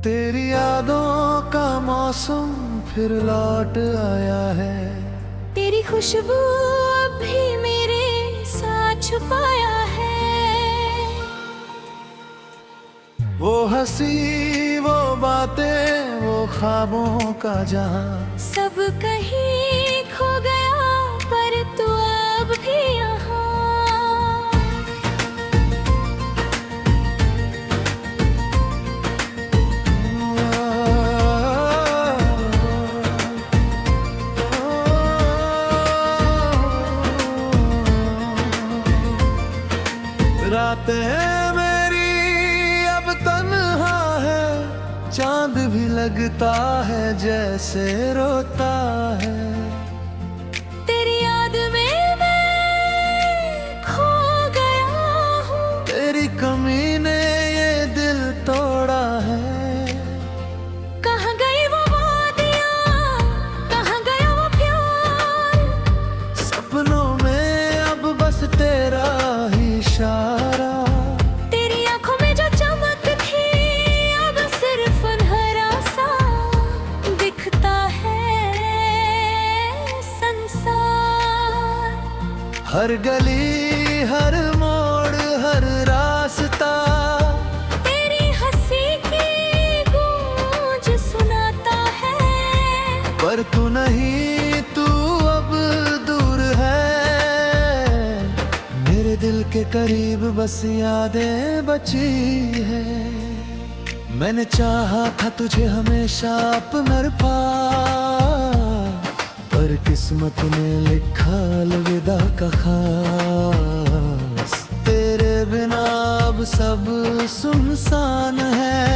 तेरी यादों का मौसम फिर लौट आया है। तेरी खुशबू अब भी मेरे साथ छुपाया है। वो हंसी, वो बातें, वो ख्वाबों का जहां, सब कहीं खो गया पर तू अब भी यहाँ। रातें मेरी अब तन्हा है, चांद भी लगता है जैसे रोता है। तेरी याद में मैं खो गया हूँ। तेरी कमी ने ये दिल तोड़ा है। कहाँ गई वो वादियाँ, कहाँ गया वो प्यार। सपनों में अब बस तेरा ही इशारा। तेरी आंखों में जो चमक थी अब सिर्फ अंधेरा सा दिखता है संसार। हर गली, हर मोड़, हर रास्ता तेरी हंसी की गूंज सुनाता है। पर तू नहीं, तू अब दूर है। मेरे दिल के करीब बस यादें बची है। मैंने चाहा था तुझे हमेशा अपना पास, पर किस्मत ने लिखा अलविदा का खास। तेरे बिना अब सब सुनसान है।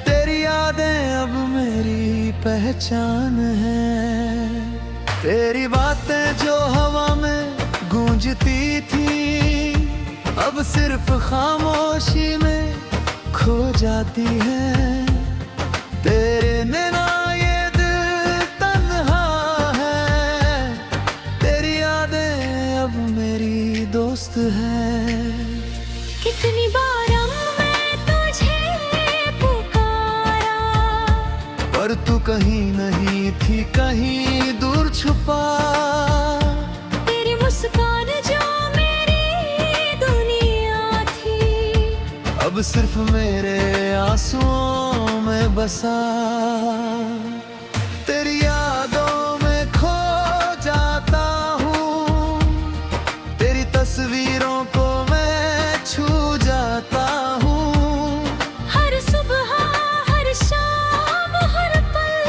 तेरी यादें अब मेरी पहचान है। तेरी बातें जो हवा में गूंजती थी अब सिर्फ खामोशी में खो जाती है। तेरे नैना ये दिल तन्हा है। तेरी यादें अब मेरी दोस्त है। कितनी बार मैं तुझे पुकारा, पर तू कहीं नहीं थी, कहीं दूर छुपा। तेरी मुस्कान जो मेरी दुनिया थी अब सिर्फ मेरे आंसुओं में बसा। तेरी यादों में खो जाता हूँ, तेरी तस्वीरों को मैं छू जाता हूँ। हर सुबह, हर शाम, हर पल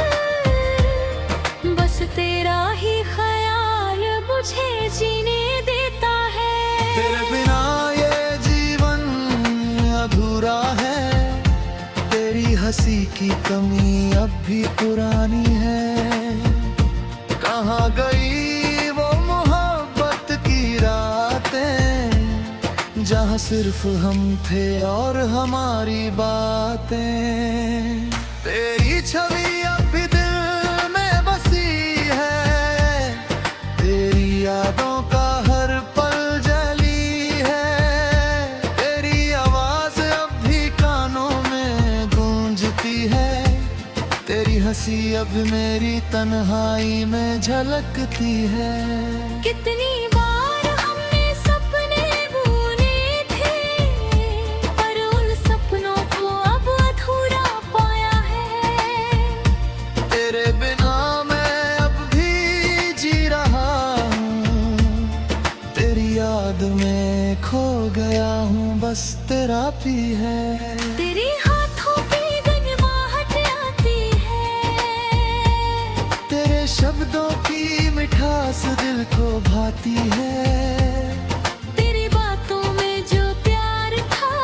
बस तेरा ही ख्याल मुझे जीने देता है। तेरे बिना ये जीवन अधूरा है। तेरी हंसी की कमी अब भी पुरानी है। कहाँ गई वो मोहब्बत की रातें, जहाँ सिर्फ हम थे और हमारी बातें। तेरी छवि अब भी दिल में बसी है। तेरी यादों का हर पल जली है। तेरी आवाज अब भी कानों में गूंजती है। तेरी हंसी अब मेरी तन्हाई में झलकती है। कितनी बार हमने सपने बुने थे, पर उन सपनों को अब अधूरा पाया है। तेरे बिना मैं अब भी जी रहा हूँ। तेरी याद में खो गया हूँ, बस तेरा भी है। तेरे हाथों की गंजमाहट आती है। तेरे शब्दों की मिठास दिल को भाती है। तेरी बातों में जो प्यार था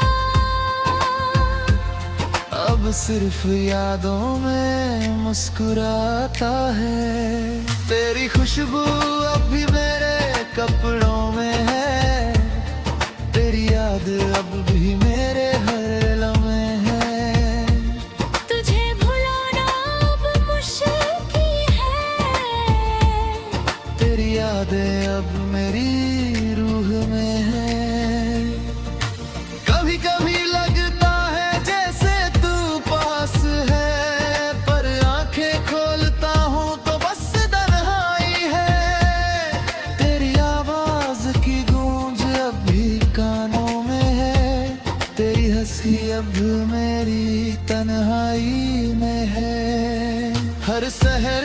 अब सिर्फ यादों में मुस्कुराता है। तेरी खुशबू अब भी मेरे कपड़ों में है। तेरी याद अब भी मेरे हर लम्हे है। तुझे भुलाना अब मुश्किल है। तेरी यादें अब मेरी रूह में है। कभी कभी लगता है जैसे तू पास शहर,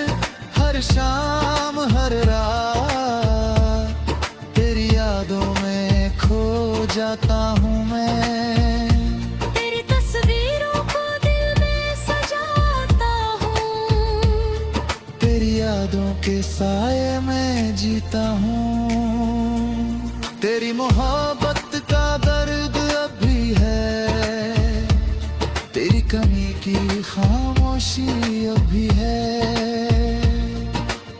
हर शाम हर रात तेरी यादों में खो जाता हूँ मैं। तेरी तस्वीरों को दिल में सजाता हूँ, तेरी यादों के साए में जीता हूँ। तेरी मोहब्बत का दर्द अभी है, तेरी कमी की खामोशी अभी है।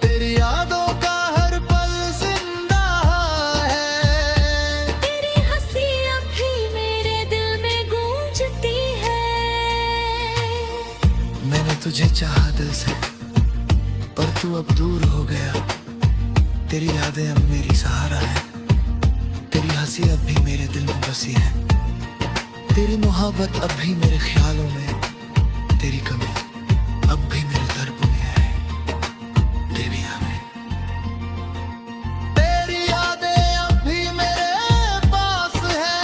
तेरी यादों का हर पल जिंदा है, तेरी हंसी अभी मेरे दिल में गूंजती है। मैंने तुझे चाहा दिल से, पर तू अब दूर हो गया। तेरी यादें अब मेरी सहारा है, तेरी हंसी अब भी मेरे दिल में बसी है। तेरी मोहब्बत अब भी मेरे ख्यालों में, तेरी कमी अब भी मेरे दर्द में है। तेरी हमें तेरी यादें अब भी मेरे पास है,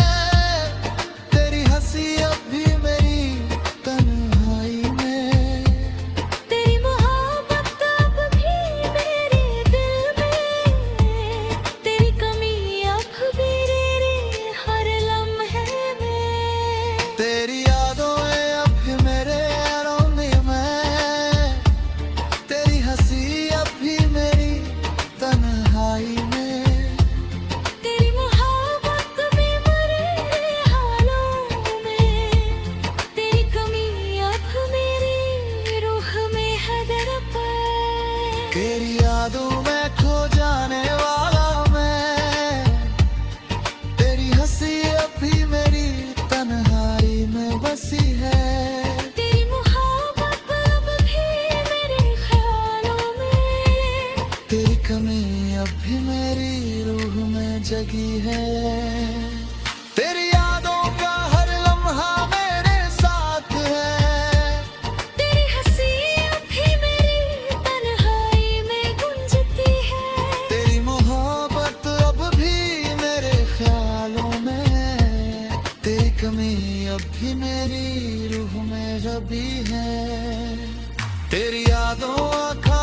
तेरी हंसी अब भी मेरी तन्हाई में। तेरी मोहब्बत अब भी मेरे दिल में, तेरी कमी अब भी मेरे हर लम्हे में। तेरी यादों में अब भी मेरे रोने में, तेरी हंसी अब भी मेरी तन्हाई में। तेरी मोहब्बत में मरे हालों में, तेरी कमी अब मेरी रूह में है दरपे। तेरी यादों में खो जाने वाला मैं, तेरी हंसी अब भी मेरी तन्हाई में बसी है। तेरी मोहब्बत अब भी मेरे ख्यालों में, तेरी कमी अब भी मेरी रूह में जगी है। तेरी यादों का हर लम्हा मेरे साथ है, तेरी हंसी अब भी मेरी तन्हाई में गूंजती है। तेरी मोहब्बत अब भी मेरे ख्यालों में, तेरी कमी अब भी मेरी रूह में जगी है। तेरी यादों का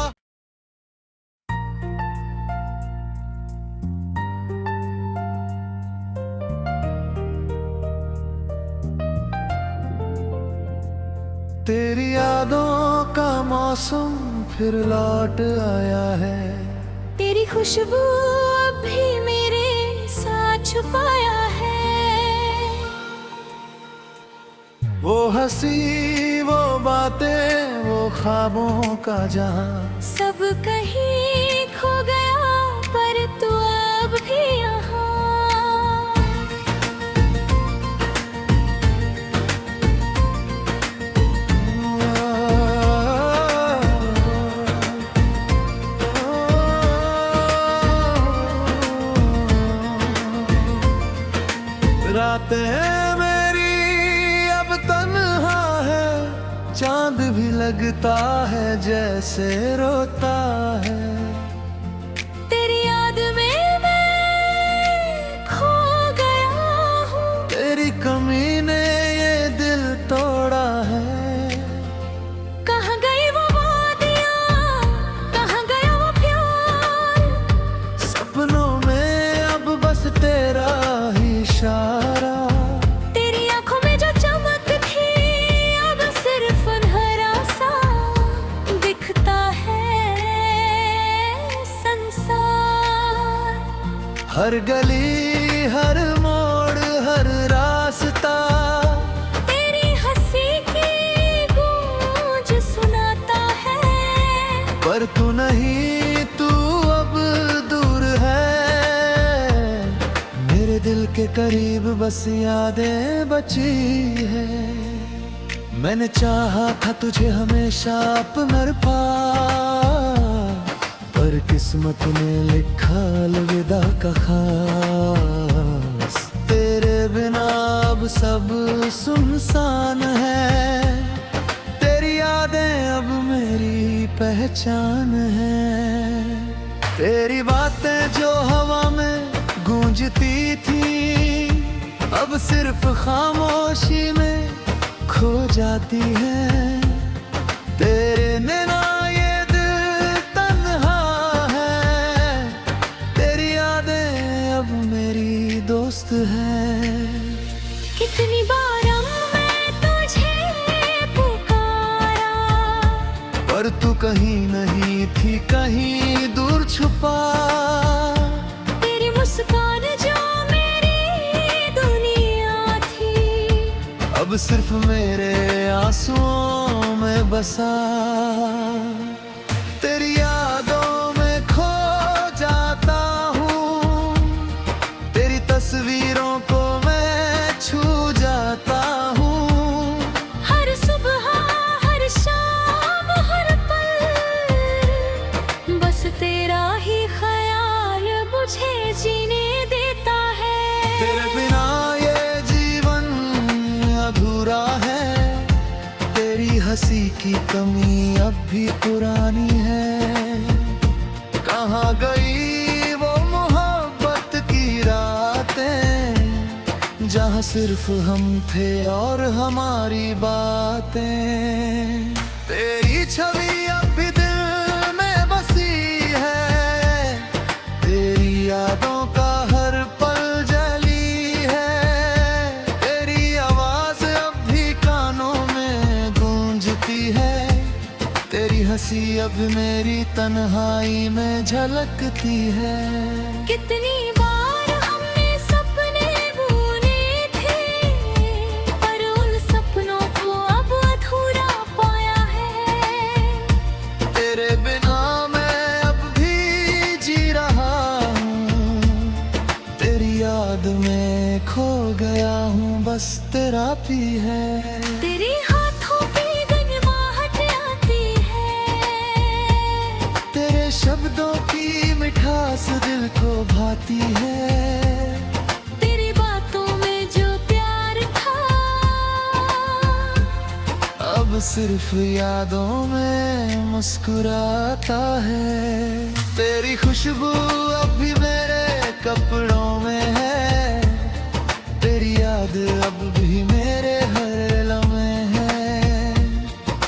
तेरी यादों का मौसम फिर लौट आया है। तेरी खुशबू अब भी मेरे साथ छुपाया है। वो हंसी, वो बातें, वो ख्वाबों का जहां, सब कहीं खो गया पर तू अब भी यहाँ। रातें मेरी अब तन्हा है, चांद भी लगता है जैसे रोता है। तेरी याद में मैं खो गया हूँ, तेरी कमी ने ये दिल तोड़ा है। कहाँ गई वो वादियाँ, कहाँ गया वो प्यार। सपनों में अब बस तेरा ही इशारा। तेरी आंखों में जो चमक थी अब सिर्फ अंधेरा सा दिखता है संसार। हर गली, हर मोड़, हर रास्ता तेरी हंसी की गूंज सुनाता है। पर तू नहीं, तू अब दूर है। मेरे दिल के करीब बस यादें बची है। मैंने चाहा था तुझे हमेशा अपना पास, पर किस्मत ने लिखा अलविदा का खास। तेरे बिना अब सब सुनसान है, तेरी यादें अब मेरी पहचान है। तेरी बातें जो हवा में गूंजती थी, अब सिर्फ खामोशी में खो जाती है। तेरे नैना ये दिल थी कहीं दूर छुपा। तेरी मुस्कान जो मेरी दुनिया थी, अब सिर्फ मेरे आंसुओं में बसा। तेरी यादों में खो जाता हूँ, तेरी तस्वीरों को मैं छू जाता हूँ। हर सुबह हर शाम हर पल, बस तेरा ही ख्याल मुझे जीने देता है। तेरे बिना ये जीवन अधूरा है, तेरी हंसी की कमी अब भी पुरानी है। कहाँ गई वो मोहब्बत की रातें, जहाँ सिर्फ हम थे और हमारी बातें। तेरी छवि अब भी दिल में बसी है, तेरी यादों का हर पल जली है। तेरी आवाज अब भी कानों में गूंजती है, तेरी हंसी अब मेरी तन्हाई में झलकती है। कितनी बार हमने सपने बुने थे, पर उन सपनों को अब अधूरा पाया है। तेरे बिना मैं अब भी जी रहा हूँ, तेरी याद में खो गया हूँ, बस तेरा भी है। तेरे हाथों की गंजमाहट आती है, तेरे शब्दों की मिठास दिल को भाती है। तेरी बातों में जो प्यार था, अब सिर्फ यादों में मुस्कुराता है। तेरी खुशबू अब भी मेरे कपड़ों में है, तेरी याद अब भी मेरे हर लम्हे है।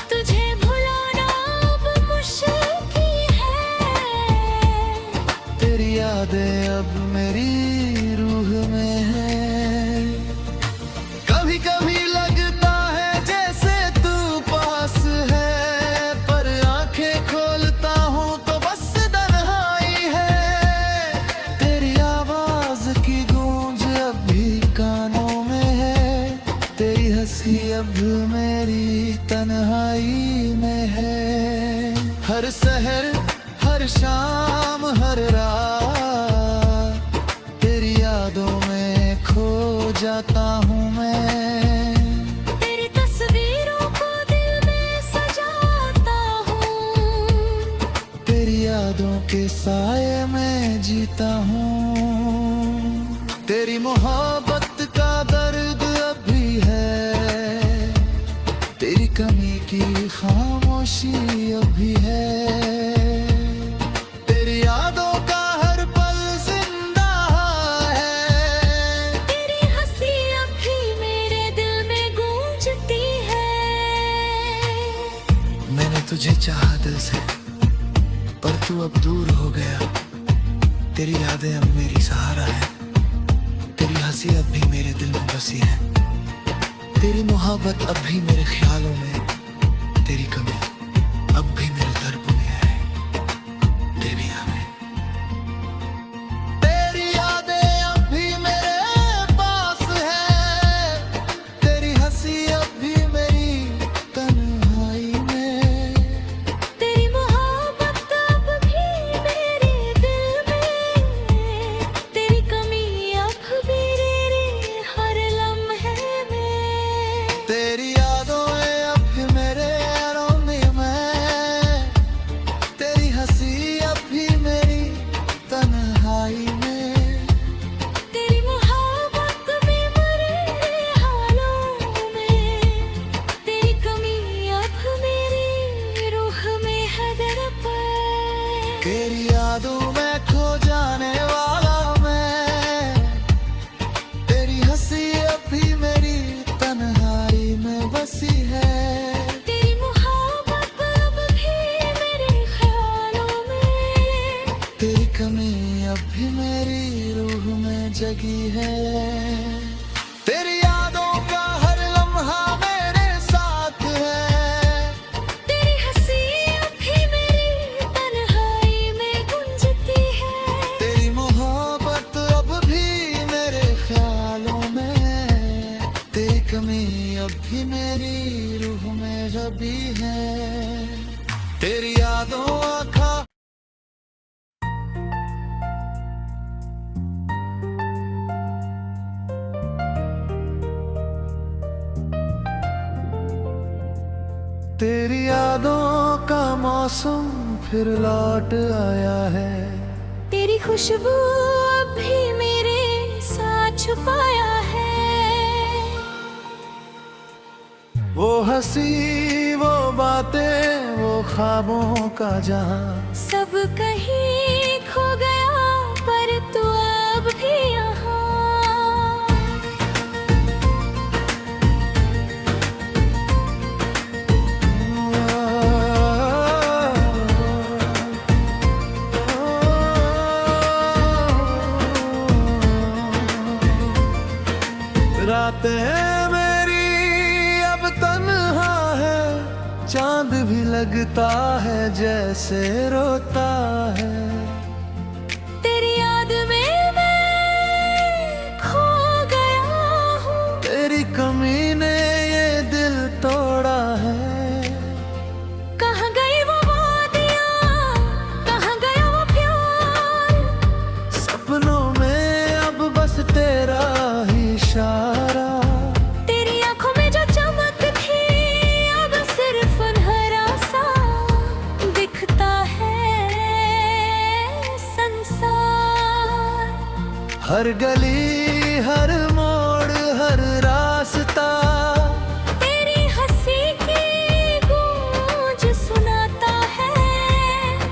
तुझे भुलाना अब मुश्किल है, तेरी यादें अब मेरी रूह में है। कभी कभी लगता है जैसे तू पास है, पर आंखें खोलता हूँ तो बस तन्हाई है। तेरी आवाज की गूंज अब भी कानों में है, तेरी हंसी अब मेरी तन्हाई में है। हर सहर हर शाम हर रात, तेरी यादों में खो जाता हूँ मैं। तेरी तस्वीरों को दिल में सजाता हूँ, तेरी यादों के साए में जीता हूँ। तेरी मोहब्बत का दर्द अब भी है, तेरी कमी की खामोशी अब भी है। तेरी यादों का हर पल जिंदा है, तेरी हंसी अब भी मेरे दिल में गूंजती है। मैंने तुझे चाहा दिल से, पर तू अब दूर हो गया। तेरी यादें अब मेरी सहारा है, तेरी हंसी अब भी मेरे दिल में बसी है। तेरी मोहब्बत अब भी मेरे ख्यालों में, तेरी कमी अब भी मेरे दर्द में है। तेरी हमें तेरी यादें अब भी मेरे पास है, तेरी हंसी अब भी मेरी तन्हाई में। तेरी मोहब्बत अब भी मेरे दिल में, तेरी कमी अब भी मेरे हर लम्हे में। तेरी यादों में अब भी मेरे रोने में, तेरी हंसी अब भी मेरी तन्हाई में। तेरी मोहब्बत में मरे हालों में, तेरी कमी अब मेरी रूह में है दरपे। तेरी यादों में खो जाने वाला मैं, तेरी हंसी अब भी मेरी तन्हाई में बसी है। तेरी मोहब्बत अब भी मेरे ख्यालों में, तेरी कमी अब भी मेरी रूह में जगी है। तेरी यादों का हर लम्हा मेरे साथ है, तेरी हंसी अब भी मेरी तेरी यादों का मौसम फिर लौट आया है। तेरी खुशबू अब भी मेरे साथ छुपाया है। वो हंसी वो बातें वो ख्वाबों का जहां, सब कहीं खो गया पर तू अब भी यहाँ। रातें मेरी अब तन्हा है, चांद भी लगता है जैसे रोता है। तेरी याद में मैं खो गया हूँ। तेरी कमी ने ये दिल तोड़ा है। कहाँ गई वो वादियाँ, कहाँ गया वो प्यार। सपनों में अब बस तेरा ही इशारा। तेरी आंखों में जो चमक थी अब सिर्फ अंधेरा सा दिखता है संसार। हर गली हर मोड़ हर रास्ता तेरी हंसी की गूंज सुनाता है।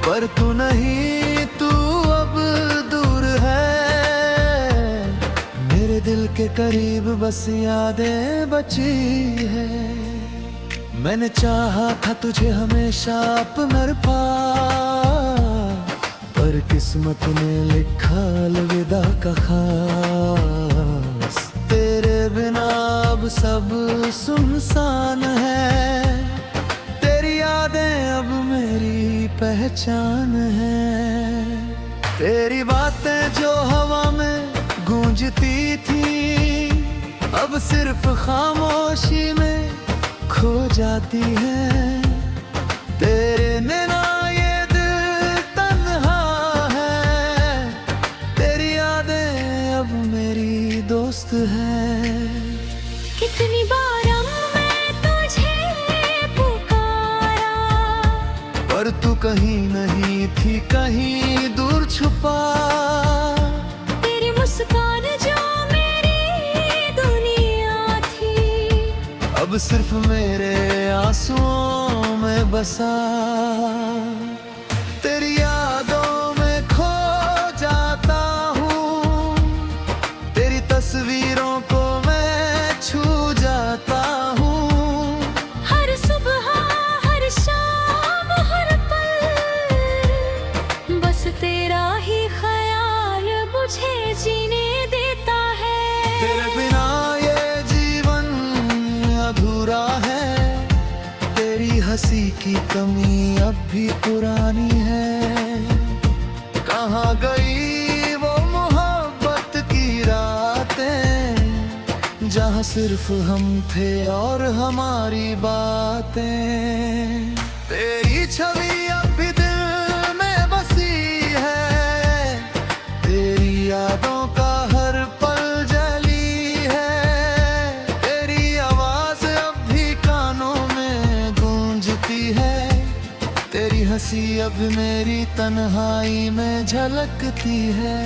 पर तू नहीं, तू अब दूर है। मेरे दिल के करीब बस यादें बची है। मैंने चाहा था तुझे हमेशा अपना पास, पर किस्मत ने लिखा अलविदा का खास। तेरे बिना अब सब सुनसान है। तेरी यादें अब मेरी पहचान है। तेरी बातें जो हवा में गूंजती थी अब सिर्फ खामोशी में खो जाती है। तेरे नैना ये दिल तन्हा है। तेरी यादें अब मेरी दोस्त है। कितनी बार मैं तुझे पुकारा, पर तू कहीं नहीं थी, कहीं दूर छुपा। तेरी मुस्कान जो मेरी दुनिया थी अब सिर्फ मेरे आंसुओं में बसा। तेरी यादों में खो जाता हूँ, तेरी तस्वीरों को मैं छू जाता हूँ। हर सुबह हर शाम हर पल बस तेरा ही ख्याल मुझे जीने देता है। तेरे बिना ये जीवन अधूरा है। तेरी हंसी की कमी अब भी पुरानी है। कहाँ गई वो मोहब्बत की रातें, जहाँ सिर्फ हम थे और हमारी बातें। तेरी छवि अब भी दिल में बसी है। तेरी यादों का हर पल जली है। तेरी आवाज अब भी कानों में गूंजती है। तेरी हंसी अब मेरी तन्हाई में झलकती है।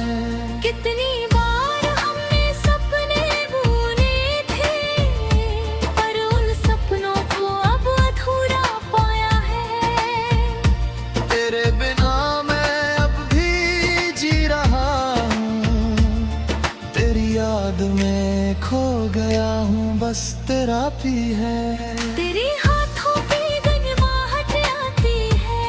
कितनी बार हमने सपने बुने थे, पर उन सपनों को अब अधूरा पाया है। तेरे बिना मैं अब भी जी रहा हूँ। तेरी याद में खो गया हूँ, बस तेरा भी है। तेरे हाथों की गंजमाहट आती है।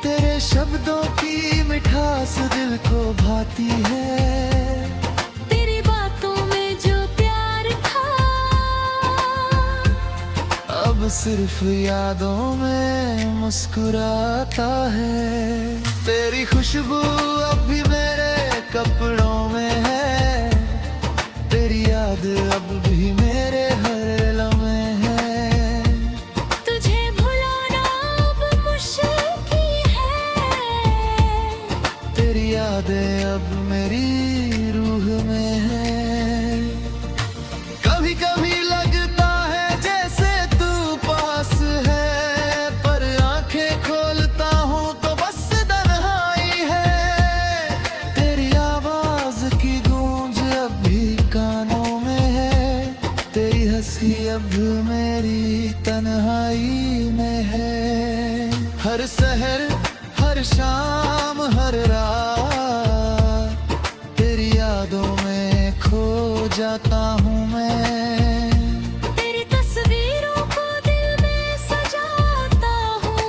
तेरे शब्दों की मिठास दिल को भाती है। तेरी बातों में जो प्यार था अब सिर्फ यादों में मुस्कुराता है। तेरी खुशबू अब भी मेरे कपड़ों में है। तेरी याद अब भी मेरे हर लम्हे है। तुझे भुलाना अब मुश्किल है। तेरी यादें अब मेरी रूह में है। कभी कभी लगता है जैसे तू पहर, हर शाम, हर रात तेरी यादों में खो जाता हूँ मैं। तेरी तस्वीरों को दिल में सजाता हूँ,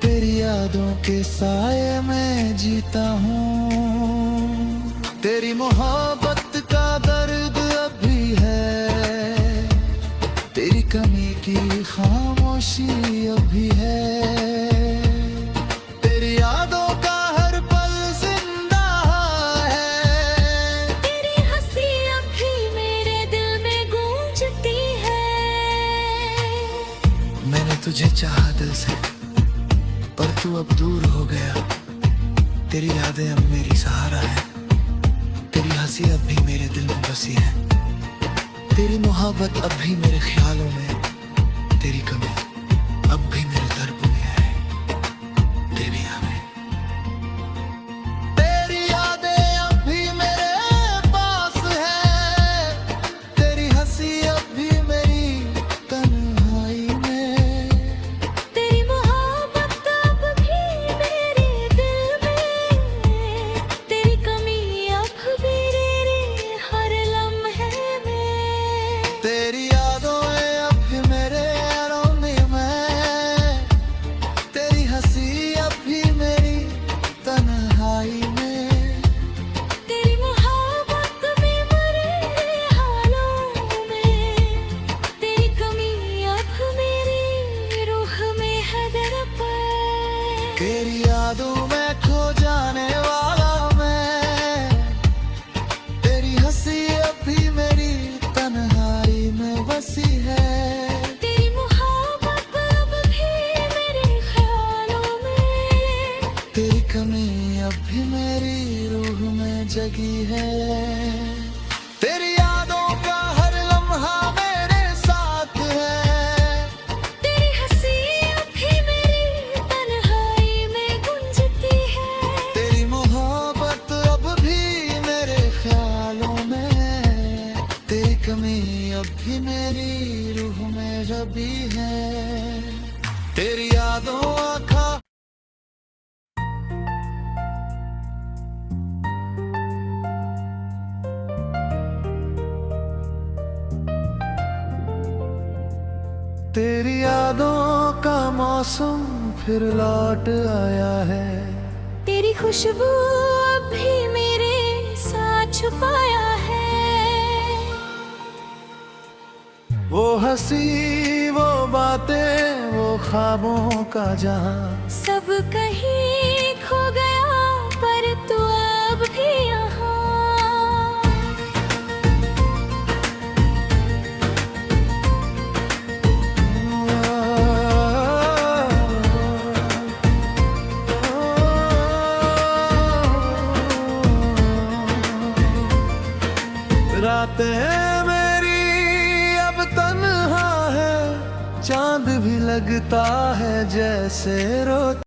तेरी यादों के साए में जीता हूँ। तेरी मोहब्बत का दर्द अभी है, तेरी कमी की खामोशी अभी है। तेरी यादों का हर पल जिंदा है, तेरी हंसी अभी मेरे दिल में गूंजती है। मैंने तुझे चाहा दिल से, पर तू अब दूर हो गया। तेरी यादें अब मेरी सहारा है, तेरी हंसी अब भी मेरे दिल में बसी है। तेरी मोहब्बत अब भी मेरे ख्यालों में, तेरी कमी अब भी मेरे दर्द में है। तेरी हमें, तेरी यादें अब भी मेरे पास है, तेरी हंसी अब भी मेरी तन्हाई में। तेरी मोहब्बत अब भी मेरे दिल में, तेरी कमी अब भी मेरे हर लम्हे में। तेरी यादों में अब भी मेरे रोने में, तेरी हंसी अब भी मेरी तन्हाई में। तेरी मोहब्बत में मरे हालों में, तेरी कमी अब मेरी रूह में है दरपे। तेरी यादों में खो जाने वाला मैं, तेरी हंसी अब भी मेरी तन्हाई में बसी है। तेरी मोहब्बत अब भी मेरे ख्यालों में, तेरी कमी अब भी मेरी रूह में जगी है। तेरी यादों का हर लम्हा मेरे साथ है, तेरी हंसी अब भी मेरी तन्हाई में गूंजती है। तेरी मोहब्बत अब भी मेरे ख्यालों में, तेरी कमी अब भी मेरी रूह में जगी है। तेरी यादों आँखा तेरी यादों का मौसम फिर लौट आया है। तेरी खुशबू अब भी मेरे साथ छुपाया है। वो हंसी, वो बातें, वो ख्वाबों का जहां, सब कहीं खो गया पर तू अब भी यहाँ। रातें मेरी अब तन्हा है, चांद भी लगता है जैसे रोता